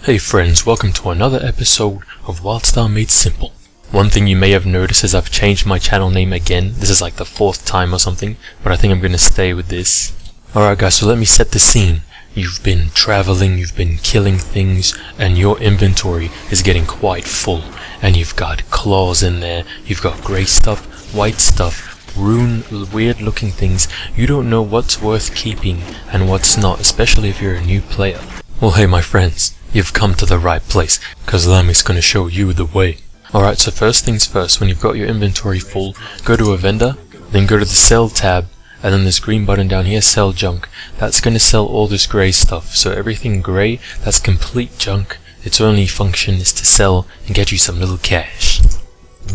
Hey friends, welcome to another episode of WildStar Made Simple. One thing you may have noticed is I've changed my channel name again. This is like the 4th time or something, but I think I'm gonna stay with this. Alright guys, so let me set the scene. You've been traveling, you've been killing things, and your inventory is getting quite full. And you've got claws in there, you've got grey stuff, white stuff, rune, weird looking things. You don't know what's worth keeping and what's not, especially if you're a new player. Well hey my friends, you've come to the right place, cause Lami's gonna show you the way. Alright, so first things first, when you've got your inventory full, go to a vendor, then go to the sell tab, and then this green button down here, sell junk. That's gonna sell all this grey stuff, so everything grey, that's complete junk. Its only function is to sell and get you some little cash.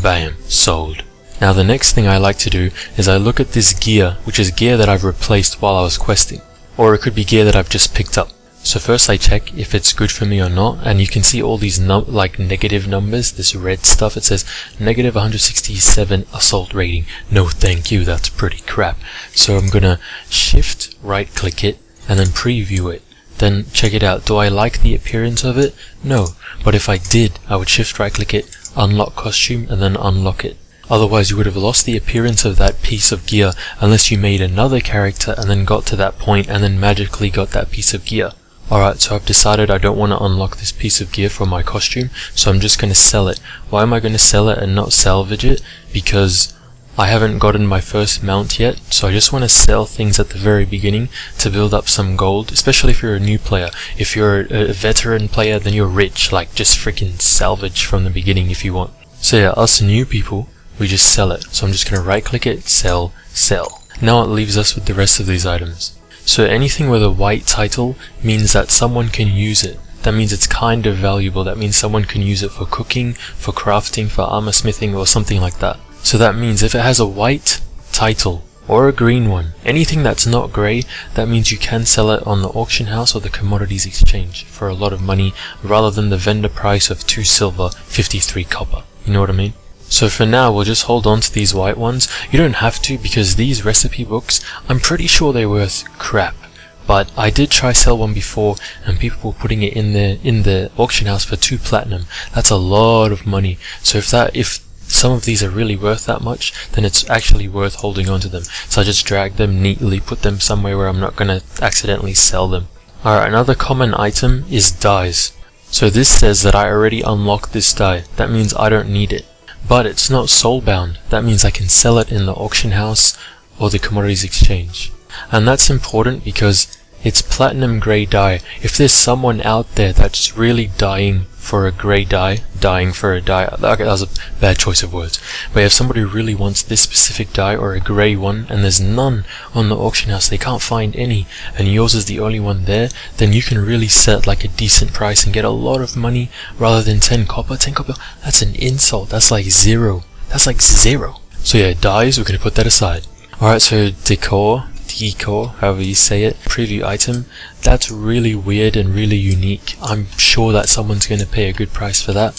Bam, sold. Now the next thing I like to do is I look at this gear, which is gear that I've replaced while I was questing. Or it could be gear that I've just picked up. So first I check if it's good for me or not, and you can see all these negative numbers, this red stuff. It says negative 167 assault rating. No thank you, that's pretty crap. So I'm gonna shift right click it and then preview it. Then check it out. Do I like the appearance of it? No. But if I did, I would shift right click it, unlock costume, and then unlock it. Otherwise you would have lost the appearance of that piece of gear unless you made another character and then got to that point and then magically got that piece of gear. Alright, so I've decided I don't want to unlock this piece of gear for my costume, so I'm just going to sell it. Why am I going to sell it and not salvage it? Because I haven't gotten my first mount yet, so I just want to sell things at the very beginning to build up some gold, especially if you're a new player. If you're a veteran player, then you're rich, like just freaking salvage from the beginning if you want. So yeah, us new people, we just sell it. So I'm just going to right click it, sell, sell. Now it leaves us with the rest of these items. So anything with a white title means that someone can use it. That means it's kind of valuable. That means someone can use it for cooking, for crafting, for armor smithing, or something like that. So that means if it has a white title or a green one, anything that's not grey, that means you can sell it on the auction house or the commodities exchange for a lot of money rather than the vendor price of 2 silver, 53 copper. You know what I mean? So for now, we'll just hold on to these white ones. You don't have to, because these recipe books, I'm pretty sure they're worth crap. But I did try sell one before, and people were putting it in the auction house for 2 platinum. That's a lot of money. So if some of these are really worth that much, then it's actually worth holding on to them. So I just drag them neatly, put them somewhere where I'm not gonna accidentally sell them. Alright, another common item is dyes. So this says that I already unlocked this dye. That means I don't need it. But it's not soulbound. That means I can sell it in the auction house or the commodities exchange. And that's important because it's platinum grey dye. If there's someone out there that's really dying for a grey dye, okay, that was a bad choice of words. But if somebody really wants this specific dye or a grey one and there's none on the auction house, they can't find any, and yours is the only one there, then you can really set like a decent price and get a lot of money rather than 10 copper. 10 copper, that's an insult. That's like zero. That's like zero. So yeah, dyes, we're going to put that aside. Alright, so decor, however you say it, preview item, that's really weird and really unique. I'm sure that someone's going to pay a good price for that,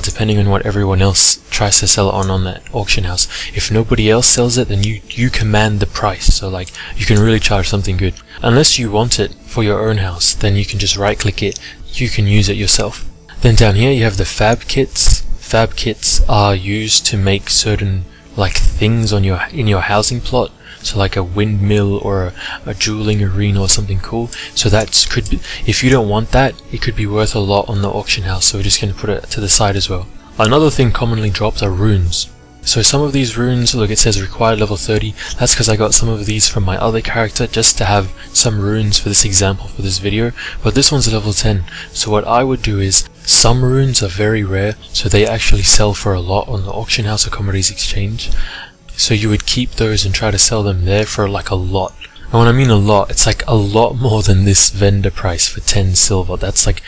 depending on what everyone else tries to sell it on that auction house. If nobody else sells it, then you command the price, so like you can really charge something good. Unless you want it for your own house, then you can just right click it, you can use it yourself. Then down here you have the fab kits. Fab kits are used to make certain like things on in your housing plot. So like a windmill or a dueling arena or something cool. So that could be, if you don't want that, it could be worth a lot on the auction house. So we're just going to put it to the side as well. Another thing commonly dropped are runes. So some of these runes, look, it says required level 30. That's because I got some of these from my other character just to have some runes for this example for this video. But this one's level 10. So what I would do is, some runes are very rare, so they actually sell for a lot on the auction house or commodities exchange. So you would keep those and try to sell them there for like a lot. And when I mean a lot, it's like a lot more than this vendor price for 10 silver. That's like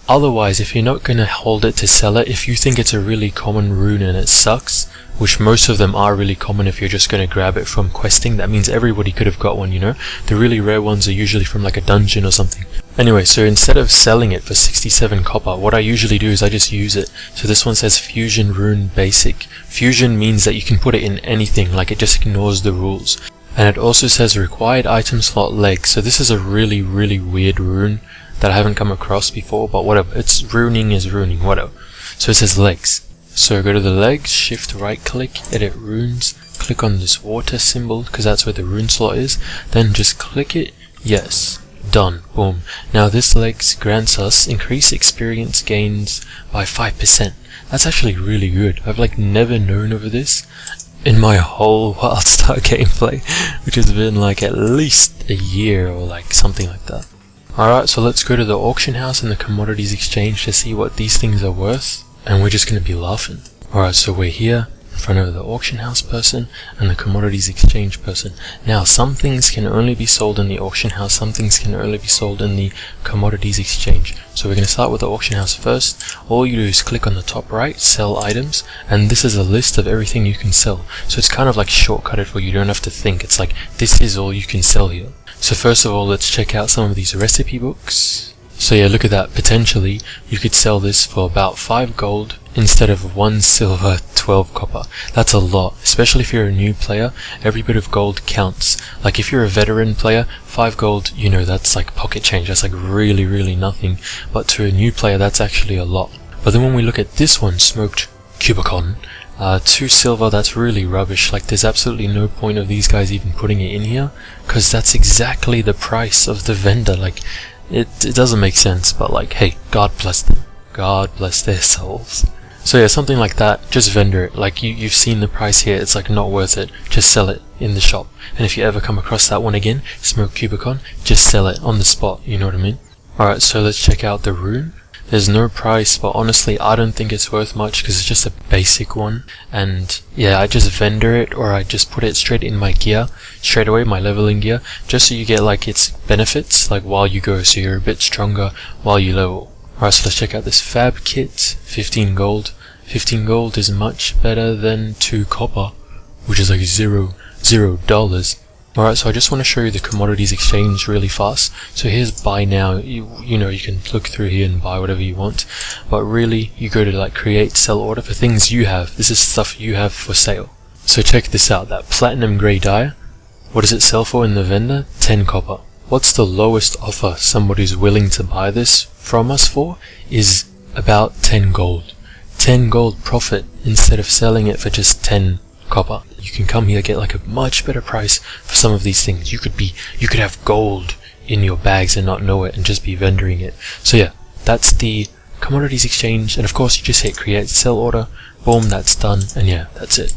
otherwise, if you're not going to hold it to sell it, if you think it's a really common rune and it sucks, which most of them are really common if you're just going to grab it from questing, that means everybody could have got one, you know? The really rare ones are usually from like a dungeon or something. Anyway, so instead of selling it for 67 copper, what I usually do is I just use it. So this one says Fusion Rune Basic. Fusion means that you can put it in anything, like it just ignores the rules. And it also says required item slot leg. So this is a really weird rune. that I haven't come across before, but whatever. It's ruining is ruining, whatever. So it says legs. So go to the legs, shift right click, edit runes, click on this water symbol because that's where the rune slot is, then just click it, yes, done, boom. Now this legs grants us increased experience gains by 5%. That's actually really good. I've like never known of this in my whole WildStar gameplay, which has been like at least a year or like something like that. Alright, so let's go to the auction house and the commodities exchange to see what these things are worth, and we're just going to be laughing. Alright, so we're here in front of the auction house person and the commodities exchange person. Now, some things can only be sold in the auction house, some things can only be sold in the commodities exchange. So we're going to start with the auction house first. All you do is click on the top right, sell items, and this is a list of everything you can sell. So it's kind of like shortcutted for you, don't have to think. It's like, this is all you can sell here. So first of all, let's check out some of these recipe books. So yeah, look at that. Potentially, you could sell this for about 5 gold instead of 1 silver, 12 copper. That's a lot, especially if you're a new player. Every bit of gold counts. Like if you're a veteran player, 5 gold, you know, that's like pocket change. That's like really, really nothing. But to a new player, that's actually a lot. But then when we look at this one, Smoked Cubicon, 2 silver, that's really rubbish. Like there's absolutely no point of these guys even putting it in here, because that's exactly the price of the vendor. Like it doesn't make sense, but like, hey, God bless them. God bless their souls. So yeah, something like that, just vendor it. Like you've seen the price here, it's like not worth it. Just sell it in the shop. And if you ever come across that one again, Smoke Cubicon, just sell it on the spot, you know what I mean? Alright, so let's check out the rune. There's no price, but honestly I don't think it's worth much because it's just a basic one. And yeah, I just vendor it, or I just put it straight in my gear, straight away, my leveling gear, just so you get like its benefits, like while you go, so you're a bit stronger while you level. Alright, so let's check out this fab kit, 15 gold. 15 gold is much better than 2 copper, which is like $0. Alright, so I just want to show you the commodities exchange really fast. So here's buy now. You know, you can look through here and buy whatever you want, but really you go to like create sell order for things you have. This is stuff you have for sale. So check this out, that platinum grey dye, what does it sell for in the vendor? 10 copper. What's the lowest offer somebody's willing to buy this from us for? Is about 10 gold. 10 gold profit instead of selling it for just 10 copper. You can come here, get like a much better price for some of these things. You could have gold in your bags and not know it and just be vendoring it. So yeah, that's the commodities exchange, and of course you just hit create sell order, boom, that's done, and yeah, that's it.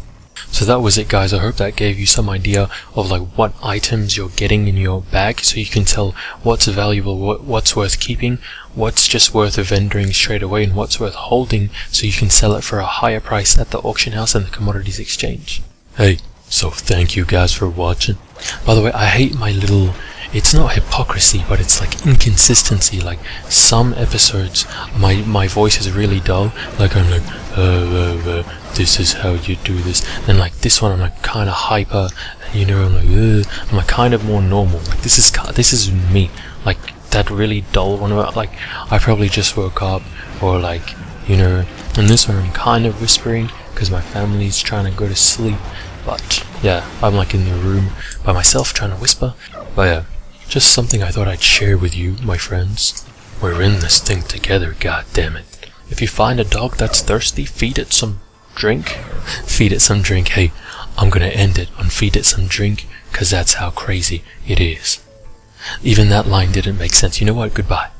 So that was it, guys. I hope that gave you some idea of like what items you're getting in your bag, so you can tell what's valuable, what's worth keeping, what's just worth vendoring straight away, and what's worth holding so you can sell it for a higher price at the auction house and the commodities exchange. Hey, so thank you guys for watching. By the way, I hate my little, it's not hypocrisy, but it's like inconsistency. Like some episodes my voice is really dull, like I'm like this is how you do this, and like this one I'm like kind of hyper, and you know, I'm like kind of more normal. Like this is me. Like that really dull one, like I probably just woke up, or like, you know, and this one I'm kind of whispering because my family's trying to go to sleep. But yeah, I'm like in the room by myself trying to whisper. But yeah, just something I thought I'd share with you, my friends. We're in this thing together, god damn it. If you find a dog that's thirsty, feed it some drink. Feed it some drink. Hey, I'm gonna end it on feed it some drink, cause that's how crazy it is. Even that line didn't make sense. You know what? Goodbye.